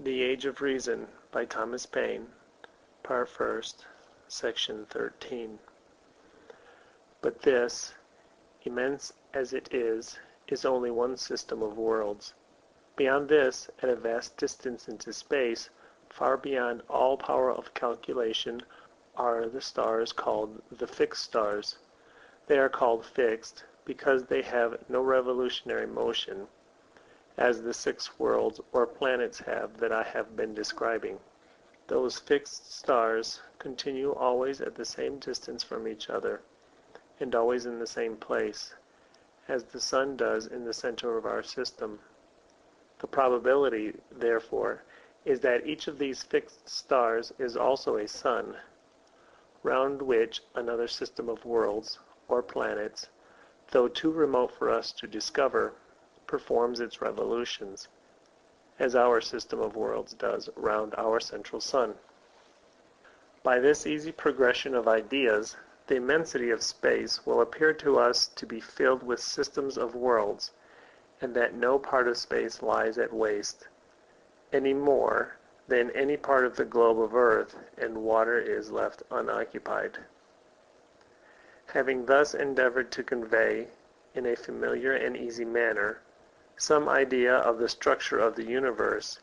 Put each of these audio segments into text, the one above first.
The Age of Reason by Thomas Paine, Part 1st, Section 13. But this, immense as it is only one system of worlds. Beyond this, at a vast distance into space, far beyond all power of calculation, are the stars called the fixed stars. They are called fixed because they have no revolutionary motion, as the 6 worlds or planets have that I have been describing. Those fixed stars continue always at the same distance from each other, and always in the same place, as the sun does in the center of our system. The probability, therefore, is that each of these fixed stars is also a sun, round which another system of worlds, or planets, though too remote for us to discover, performs its revolutions, as our system of worlds does round our central sun. By this easy progression of ideas, the immensity of space will appear to us to be filled with systems of worlds, and that no part of space lies at waste, any more than any part of the globe of earth and water is left unoccupied. Having thus endeavored to convey, in a familiar and easy manner, some idea of the structure of the universe,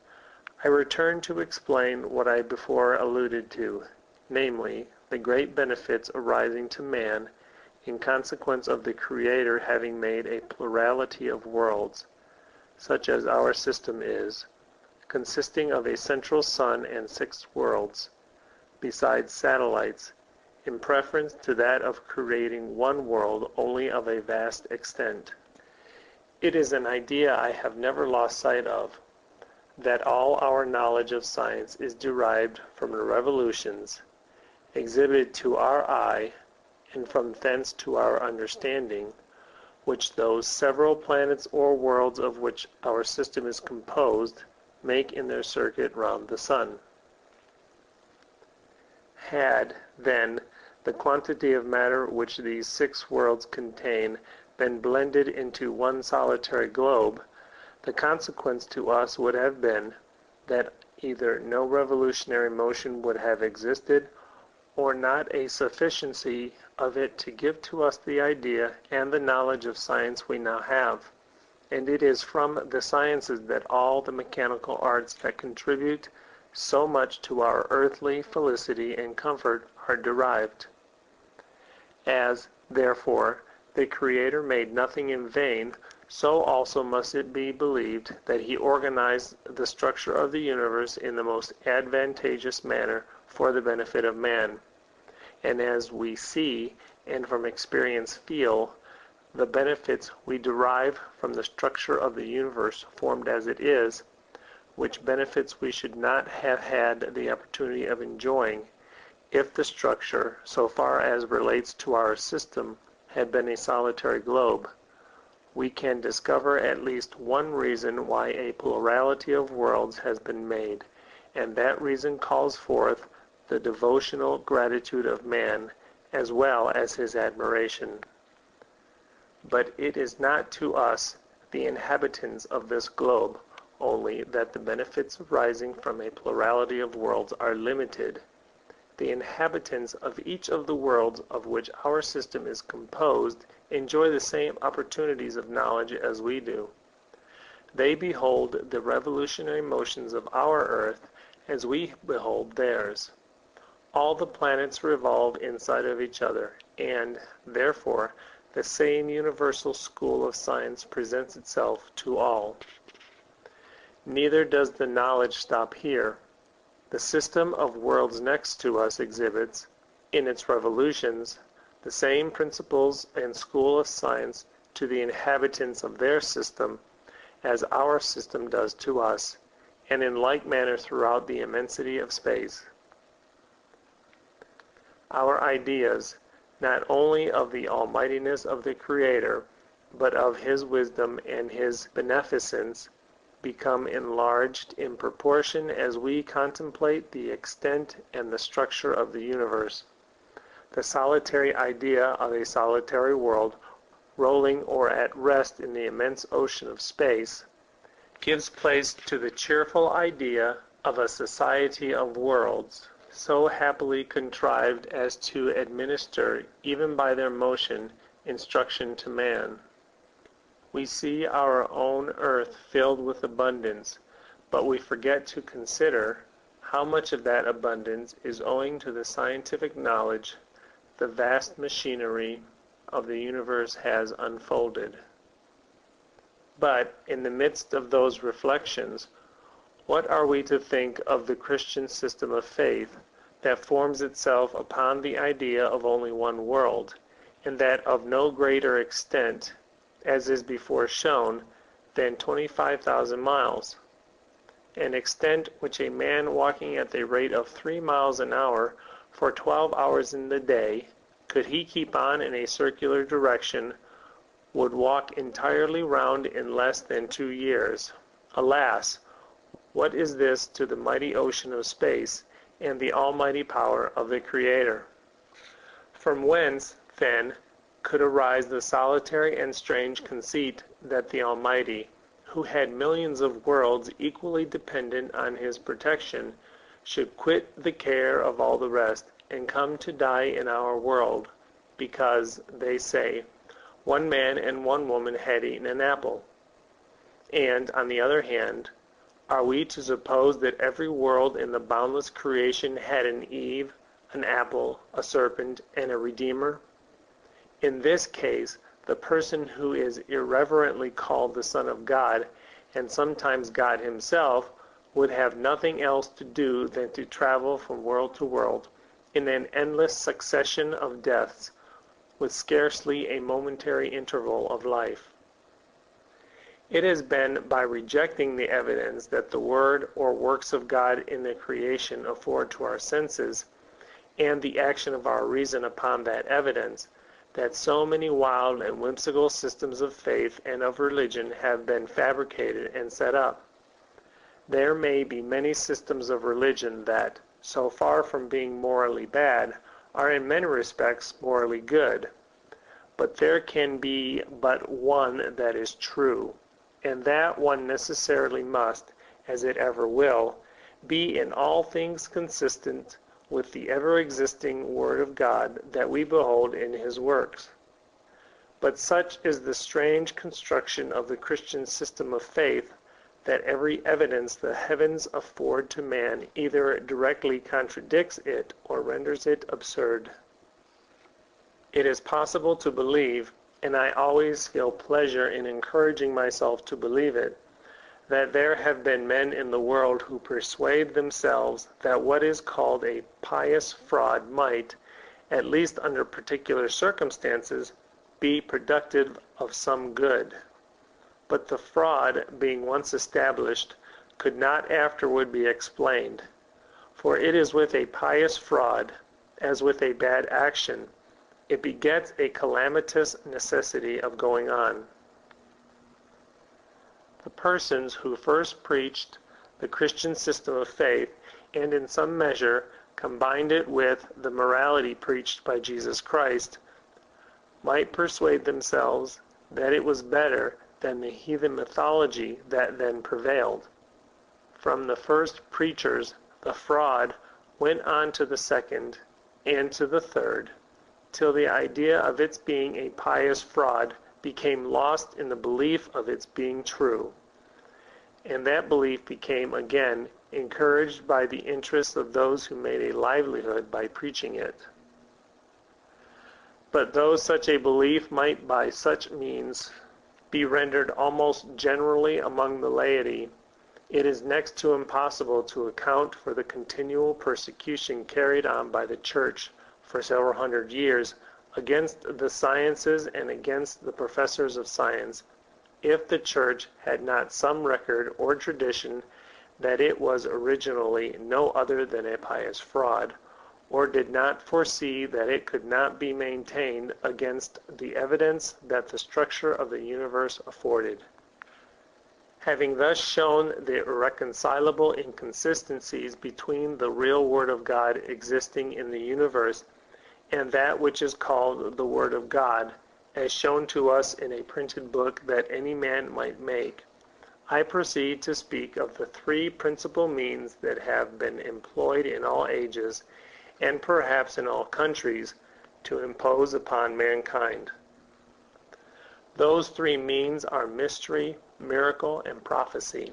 I return to explain what I before alluded to, namely, the great benefits arising to man in consequence of the Creator having made a plurality of worlds, such as our system is, consisting of a central sun and 6 worlds, besides satellites, in preference to that of creating one world only of a vast extent. It is an idea I have never lost sight of, that all our knowledge of science is derived from the revolutions exhibited to our eye, and from thence to our understanding, which those several planets or worlds of which our system is composed make in their circuit round the sun. Had, then, the quantity of matter which these 6 worlds contain been blended into one solitary globe, the consequence to us would have been that either no revolutionary motion would have existed, or not a sufficiency of it to give to us the idea and the knowledge of science we now have. And it is from the sciences that all the mechanical arts that contribute so much to our earthly felicity and comfort are derived. As, therefore, the Creator made nothing in vain, so also must it be believed that He organized the structure of the universe in the most advantageous manner for the benefit of man. And as we see, and from experience feel, the benefits we derive from the structure of the universe formed as it is, which benefits we should not have had the opportunity of enjoying, if the structure, so far as relates to our system, had been a solitary globe, we can discover at least one reason why a plurality of worlds has been made, and that reason calls forth the devotional gratitude of man, as well as his admiration. But it is not to us, the inhabitants of this globe, only that the benefits arising from a plurality of worlds are limited. The inhabitants of each of the worlds of which our system is composed enjoy the same opportunities of knowledge as we do. They behold the revolutionary motions of our earth as we behold theirs. All the planets revolve inside of each other, and, therefore, the same universal school of science presents itself to all. Neither does the knowledge stop here. The system of worlds next to us exhibits, in its revolutions, the same principles and school of science to the inhabitants of their system as our system does to us, and in like manner throughout the immensity of space. Our ideas, not only of the almightiness of the Creator, but of His wisdom and His beneficence, become enlarged in proportion as we contemplate the extent and the structure of the universe. The solitary idea of a solitary world rolling or at rest in the immense ocean of space gives place to the cheerful idea of a society of worlds, so happily contrived as to administer, even by their motion, instruction to man. We see our own earth filled with abundance, but we forget to consider how much of that abundance is owing to the scientific knowledge the vast machinery of the universe has unfolded. But in the midst of those reflections, what are we to think of the Christian system of faith that forms itself upon the idea of only one world, and that of no greater extent, as is before shown, than 25,000 miles? An extent which a man walking at the rate of 3 miles an hour for 12 hours in the day, could he keep on in a circular direction, would walk entirely round in less than 2 years. Alas, what is this to the mighty ocean of space and the almighty power of the Creator? From whence, then, could arise the solitary and strange conceit that the Almighty, who had millions of worlds equally dependent on his protection, should quit the care of all the rest and come to die in our world, because, they say, one man and one woman had eaten an apple? And, on the other hand, are we to suppose that every world in the boundless creation had an Eve, an apple, a serpent, and a Redeemer? In this case, the person who is irreverently called the Son of God, and sometimes God himself, would have nothing else to do than to travel from world to world in an endless succession of deaths, with scarcely a momentary interval of life. It has been by rejecting the evidence that the Word or works of God in the creation afford to our senses, and the action of our reason upon that evidence, that so many wild and whimsical systems of faith and of religion have been fabricated and set up. There may be many systems of religion that, so far from being morally bad, are in many respects morally good. But there can be but one that is true, and that one necessarily must, as it ever will, be in all things consistent with the ever-existing Word of God that we behold in his works. But such is the strange construction of the Christian system of faith that every evidence the heavens afford to man either directly contradicts it or renders it absurd. It is possible to believe, and I always feel pleasure in encouraging myself to believe it, that there have been men in the world who persuade themselves that what is called a pious fraud might, at least under particular circumstances, be productive of some good. But the fraud, being once established, could not afterward be explained. For it is with a pious fraud, as with a bad action, it begets a calamitous necessity of going on. The persons who first preached the Christian system of faith, and in some measure combined it with the morality preached by Jesus Christ, might persuade themselves that it was better than the heathen mythology that then prevailed. From the first preachers, the fraud went on to the second, and to the third, till the idea of its being a pious fraud became lost in the belief of its being true. And that belief became again encouraged by the interest of those who made a livelihood by preaching it. But though such a belief might by such means be rendered almost generally among the laity, it is next to impossible to account for the continual persecution carried on by the Church for several hundred years against the sciences and against the professors of science, if the Church had not some record or tradition that it was originally no other than a pious fraud, or did not foresee that it could not be maintained against the evidence that the structure of the universe afforded. Having thus shown the irreconcilable inconsistencies between the real Word of God existing in the universe and that which is called the Word of God, as shown to us in a printed book that any man might make, I proceed to speak of the three principal means that have been employed in all ages, and perhaps in all countries, to impose upon mankind. Those three means are mystery, miracle, and prophecy.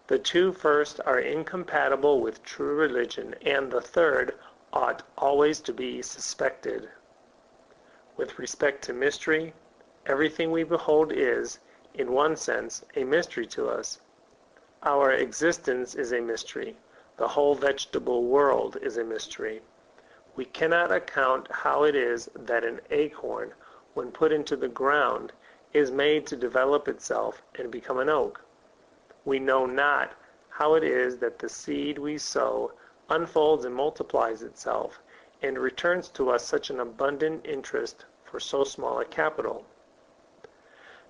The two first are incompatible with true religion, and the third ought always to be suspected. With respect to mystery, everything we behold is, in one sense, a mystery to us. Our existence is a mystery. The whole vegetable world is a mystery. We cannot account how it is that an acorn, when put into the ground, is made to develop itself and become an oak. We know not how it is that the seed we sow unfolds and multiplies itself, and returns to us such an abundant interest for so small a capital.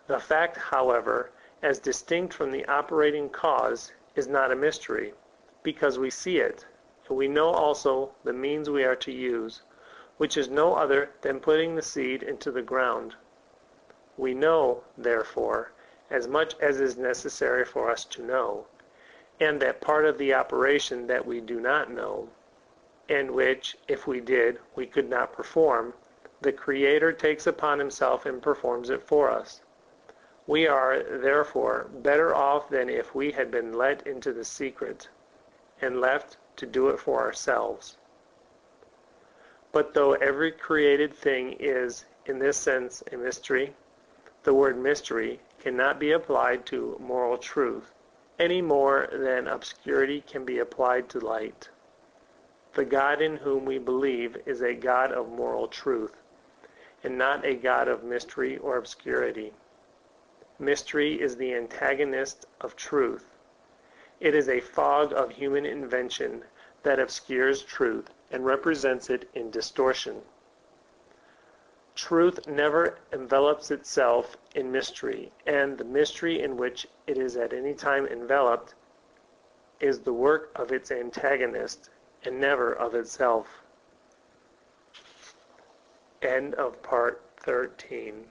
The fact, however, as distinct from the operating cause, is not a mystery, because we see it, and we know also the means we are to use, which is no other than putting the seed into the ground. We know, therefore, as much as is necessary for us to know, and that part of the operation that we do not know, and which, if we did, we could not perform, the Creator takes upon himself and performs it for us. We are, therefore, better off than if we had been let into the secret, and left to do it for ourselves. But though every created thing is, in this sense, a mystery, the word mystery cannot be applied to moral truth, any more than obscurity can be applied to light. The God in whom we believe is a God of moral truth, and not a God of mystery or obscurity. Mystery is the antagonist of truth. It is a fog of human invention that obscures truth and represents it in distortion. Truth never envelops itself in mystery, and the mystery in which it is at any time enveloped is the work of its antagonist and never of itself. End of part 13.